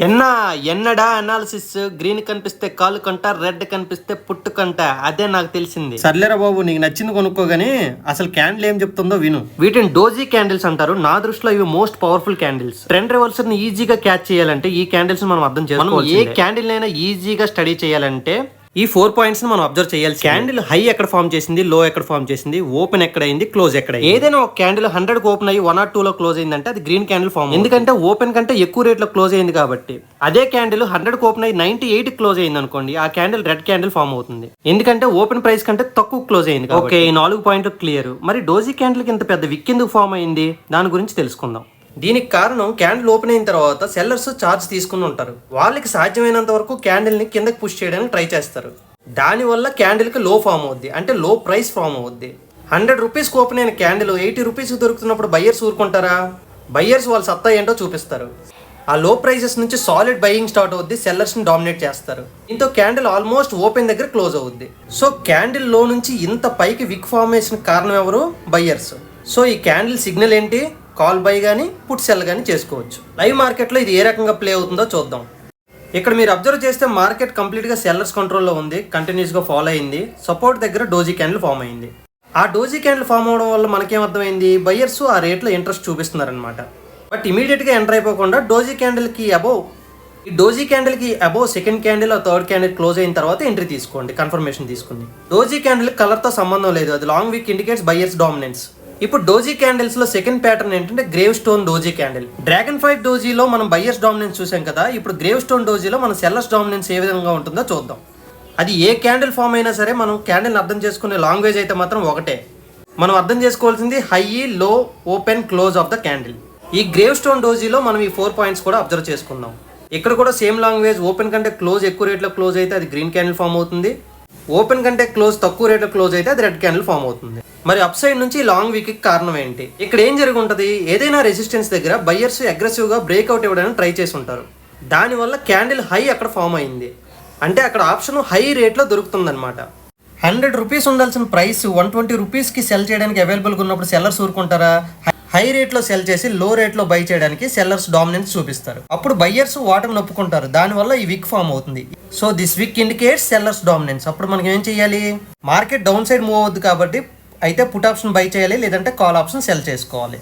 ఎన్నా ఎన్నడా analysis green కనిపిస్తే కాలు కంట, రెడ్ కనిపిస్తే పుట్టు కంట, అదే నాకు తెలిసింది. సర్లేరా బాబు, నీకు నచ్చింది కొనుక్కోగాని అసలు క్యాండిల్ ఏం చెప్తుందో విను. వీటిని డోజీ క్యాండిల్స్ అంటారు. నా దృష్టిలో ఇవి most powerful candles. Trend reversal ని ఈజీగా క్యాచ్ చేయాలంటే ఈ క్యాండిల్స్ మనం అర్థం చేసుకోవాలి. ఏ క్యాండిల్ అయినా ఈజీగా స్టడీ చేయాలంటే ఈ 4 పాయింట్స్ మనం అబ్జర్వ్ చేయాలి. క్యాండిల్ హై ఎక్కడ ఫామ్ చేసింది, లో ఎక్కడ ఫామ్ చేసింది, ఓపెన్ ఎక్కడైంది, క్లోజ్ ఎక్కడైంది. ఏదైనా ఒక క్యాండిల్ 100 కి ఓపెన్ అయ్యి 1 or 2 లో క్లోజ్ అయిందంటే అది గ్రీన్ క్యాండిల్ ఫామ్. ఎందుకంటే ఓపెన్ కంటే ఎక్కువ రేట్ లో క్లోజ్ అయింది కాబట్టి. అదే క్యాండిల్ 100 కి ఓపెన్ అయ్యి 98 కి క్లోజ్ అయింది అనుకోండి, ఆ క్యాండిల్ రెడ్ క్యాండిల్ ఫామ్ అవుతుంది. ఎందుకంటే ఓపెన్ ప్రైస్ కంటే తక్కువ క్లోజ్ అయింది. ఓకే, ఈ 4 పాయింట్లు క్లియర్. మరి డోజీ క్యాండిల్ కి ఇంత పెద్ద విక్ ఎందుకు ఫామ్ అయింది, దాని గురించి తెలుసుకుందాం. దీనికి కారణం క్యాండిల్ ఓపెన్ అయిన తర్వాత సెల్లర్స్ ఛార్జ్ తీసుకుని ఉంటారు. వాళ్ళకి సాధ్యమైనంత వరకు క్యాండిల్ ని కిందకి పుష్ చేయడానికి ట్రై చేస్తారు. దానివల్ల క్యాండిల్కి లో ఫామ్ అవుద్ది, అంటే లో ప్రైస్ ఫామ్ అవుద్ది. 100 రూపీస్కి ఓపెన్ అయిన క్యాండిల్ 80 రూపీస్కి దొరుకుతున్నప్పుడు బయ్యర్స్ ఊరుకుంటారా? బయ్యర్స్ వాళ్ళ సత్తా ఏంటో చూపిస్తారు. ఆ లో ప్రైసెస్ నుంచి సాలిడ్ బయింగ్ స్టార్ట్ అవుద్ది, సెల్లర్స్ని డామినేట్ చేస్తారు. దీంతో క్యాండిల్ ఆల్మోస్ట్ ఓపెన్ దగ్గర క్లోజ్ అవుద్ది. సో క్యాండిల్ లో నుంచి ఇంత పైకి విక్ ఫార్మేషన్ కారణం ఎవరు? బయ్యర్స్. సో ఈ క్యాండిల్ సిగ్నల్ ఏంటి? కాల్ బై కానీ పుట్ సెల్ కానీ చేసుకోవచ్చు. లైవ్ మార్కెట్లో ఇది ఏ రకంగా ప్లే అవుతుందో చూద్దాం. ఇక్కడ మీరు అబ్జర్వ్ చేస్తే మార్కెట్ కంప్లీట్గా సెల్లర్స్ కంట్రోల్లో ఉంది, కంటిన్యూస్గా ఫాలో అయింది. సపోర్ట్ దగ్గర డోజీ క్యాండిల్ ఫామ్ అయింది. ఆ డోజీ క్యాండిల్ ఫామ్ అవడం వల్ల మనకేమర్థమైంది? బయ్యర్స్ ఆ రేట్లో ఇంట్రెస్ట్ చూపిస్తున్నారనమాట. బట్ ఇమీడియట్గా ఎంటర్ అయిపోకుండా డోజీ క్యాండిల్కి అబోవ్ సెకండ్ క్యాండిల్ ఆ థర్డ్ క్యాండిల్ క్లోజ్ అయిన తర్వాత ఎంట్రీ తీసుకోండి, కన్ఫర్మేషన్ తీసుకుంది. డోజీ క్యాండిల్ కలర్తో సంబంధం లేదు, అది long wick indicates buyers dominance. ఇప్పుడు డోజీ క్యాండిల్స్ లో సెకండ్ ప్యాటర్న్ ఏంటంటే gravestone doji candle. Dragonfly డోజీలో మనం బయ్యర్స్ డామినెన్స్ చూసాం కదా, ఇప్పుడు గ్రేవ్ స్టోన్ డోజీలో మన సెల్లర్స్ డామినెన్స్ ఏ విధంగా ఉంటుందో చూద్దాం. అది ఏ క్యాండిల్ ఫామ్ అయినా సరే మనం క్యాండిల్ అర్థం చేసుకునే లాంగ్వేజ్ అయితే మాత్రం ఒకటే. మనం అర్థం చేసుకోవాల్సింది హై, లో, open, close of the candle. ఈ గ్రేవ్ స్టోన్ డోజీలో మనం ఈ 4 పాయింట్స్ కూడా అబ్జర్వ్ చేసుకుందాం. ఇక్కడ కూడా సేమ్ లాంగ్వేజ్. ఓపెన్ కంటే క్లోజ్ ఎక్కువ రేట్లో క్లోజ్ అయితే అది గ్రీన్ క్యాండిల్ ఫామ్ అవుతుంది. ఓపెన్ కంటే క్లోజ్ తక్కువ రేట్లో క్లోజ్ అయితే అది రెడ్ క్యాండిల్ ఫామ్ అవుతుంది. మరి అప్ సైడ్ నుంచి లాంగ్ వీక్ కారణం ఏంటి? ఇక్కడ ఏం జరిగి ఉంటుంది? ఏదైనా రెసిస్టెన్స్ దగ్గర బయ్యర్స్ అగ్రెసివ్ గా బ్రేక్అవుట్ ఇవ్వడానికి ట్రై చేసి ఉంటారు. దానివల్ల క్యాండిల్ హై అక్కడ ఫామ్ అయింది, అంటే అక్కడ ఆప్షన్ హై రేట్లో దొరుకుతుంది అనమాట. 100 రూపీస్ ఉండాల్సిన ప్రైస్ 120 రూపీస్కి సెల్ చేయడానికి అవైలబుల్గా ఉన్నప్పుడు సెల్లర్స్ ఊరుకుంటారా? హై రేట్లో సెల్ చేసి లో రేట్లో బై చేయడానికి సెల్లర్స్ డామినెన్స్ చూపిస్తారు. అప్పుడు బయ్యర్స్ వాటం నొప్పుకుంటారు. దానివల్ల ఈ విక్ ఫామ్ అవుతుంది. సో దిస్ విక్ ఇండికేట్స్ సెల్లర్స్ డామినెన్స్. అప్పుడు మనం ఏం చేయాలి? మార్కెట్ డౌన్ సైడ్ మూవ్ అవుద్ది కాబట్టి అయితే పుట్ ఆప్షన్ బై చేయాలి, లేదంటే కాల్ ఆప్షన్ సెల్ చేసుకోవాలి.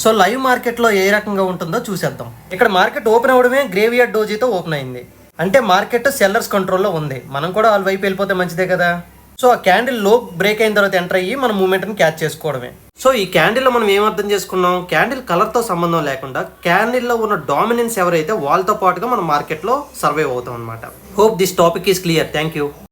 సో లైవ్ మార్కెట్లో ఏ రకంగా ఉంటుందో చూసేద్దాం. ఇక్కడ మార్కెట్ ఓపెన్ అవ్వడమే గ్రేవియార్డ్ డోజీతో ఓపెన్ అయింది, అంటే మార్కెట్ సెల్లర్స్ కంట్రోల్లో ఉంది. మనం కూడా వాళ్ళ వైపు వెళ్ళిపోతే మంచిదే కదా. సో ఆ క్యాండిల్ లో బ్రేక్ అయిన తర్వాత ఎంటర్ అయ్యి మనం మూమెంట్ని క్యాచ్ చేసుకోవడమే. సో ఈ క్యాండిల్లో మనం ఏం అర్థం చేసుకున్నాం? క్యాండిల్ కలర్తో సంబంధం లేకుండా క్యాండిల్లో ఉన్న డామినెన్స్ ఎవరైతే వాళ్ళతో పాటుగా మనం మార్కెట్లో సర్వైవ్ అవుతాం అనమాట. Hope this topic is clear. Thank you.